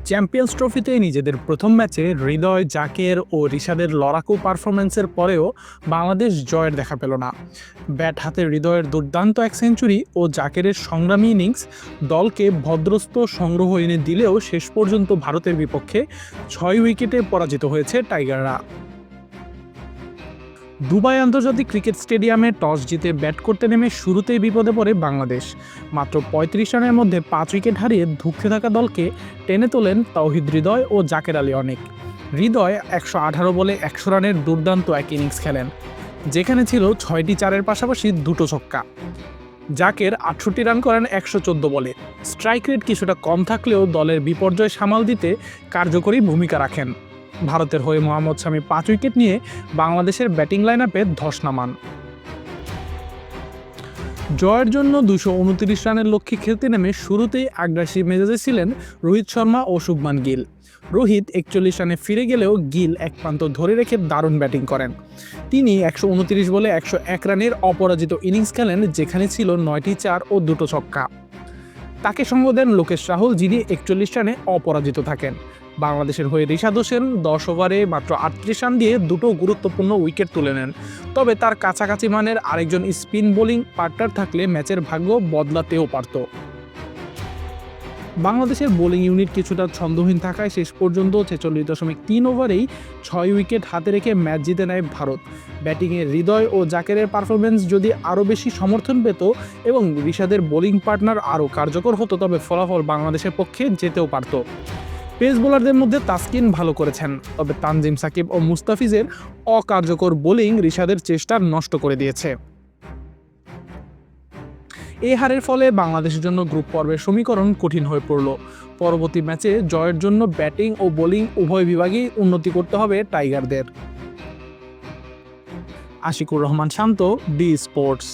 Champions ট্রফিতে নিজেদের প্রথম ম্যাচে হৃদয়, জাকের ও রিশাদের লড়াকু পারফরম্যান্সের পরেও বাংলাদেশ জয়ের দেখা পেল না। ব্যাট হাতে হৃদয়ের দুর্দান্ত এক সেঞ্চুরি ও জাকেরের সংগ্রামী ইনিংস দলকে ভদ্রস্ত সংগ্রহ এনে দিলেও শেষ পর্যন্ত ভারতের বিপক্ষে 6 উইকেটে পরাজিত হয়েছে টাইগাররা। দুবাই আন্তর্জাতিক ক্রিকেট স্টেডিয়ামে টস জিতে ব্যাট করতে নেমে শুরুতেই বিপদে পড়ে বাংলাদেশ। মাত্র ৩৫ রানের মধ্যে ৫ উইকেট হারিয়ে ধুঁকতে থাকা দলকে টেনে তোলেন তাওহিদ হৃদয় ও জাকের আলী অনেক। হৃদয় ১১৮ বলে ১০০ রানের দুর্দান্ত এক ইনিংস খেলেন, যেখানে ছিল ৬টি চারের পাশাপাশি 2টো ছক্কা। জাকের ৬৮ রান করেন ১১৪ বলে। স্ট্রাইক রেট কিছুটা কম থাকলেও দলের বিপর্যয় সামাল দিতে কার্যকরী ভূমিকা রাখেন। ভারতের হয়ে মোহাম্মদ শামি ৫ উইকেট নিয়ে বাংলাদেশের ব্যাটিং লাইন আপে ধস নামান। জয়ের জন্য ২২৯ রানের লক্ষ্যে খেলতে নেমে শুরুতেই আগ্রাসী মেজাজে ছিলেন রোহিত শর্মা ও শুভমান গিল। রোহিত ৪১ রানে ফিরে গেলেও গিল এক প্রান্ত ধরে রেখে দারুণ ব্যাটিং করেন। তিনি ১২৯ বলে ১০১ রানের অপরাজিত ইনিংস খেলেন, যেখানে ছিল ৯টি চার ও 2টো ছক্কা। তাকে সঙ্গ দেন লোকেশ রাহুল, যিনি ৪১ রানে অপরাজিত থাকেন। বাংলাদেশের হয়ে রিশাদ হোসেন ১০ ওভারে মাত্র ৩৮ রান দিয়ে 2টো গুরুত্বপূর্ণ উইকেট তুলে নেন। তবে তার কাছাকাছি মানের আরেকজন স্পিন বোলিং পার্টনার থাকলে ম্যাচের ভাগ্য বদলাতেও পারত। বাংলাদেশের বোলিং ইউনিট কিছুটা ছন্দহীন থাকায় শেষ পর্যন্ত ৪৬.৩ ওভারেই ৬ উইকেট হাতে রেখে ম্যাচ জিতে নেয় ভারত। ব্যাটিংয়ে হৃদয় ও জাকেরের পারফরমেন্স যদি আরও বেশি সমর্থন পেত এবং রিশাদের বোলিং পার্টনার আরও কার্যকর হতো, তবে ফলাফল বাংলাদেশের পক্ষে যেতেও পারত। পেস বোলারদের মধ্যে তাসকিন ভালো করেছেন, তবে তানজিম সাকিব ও মুস্তাফিজের অকার্যকর বোলিং রিশাদের চেষ্টা নষ্ট করে দিয়েছে। এই হারের ফলে বাংলাদেশের জন্য গ্রুপ পর্বের সমীকরণ কঠিন হয়ে পড়ল। পরবর্তী ম্যাচে জয়ের জন্য ব্যাটিং ও বোলিং উভয় বিভাগেই উন্নতি করতে হবে টাইগারদের। আশিকুর রহমান শান্ত, ডি স্পোর্টস।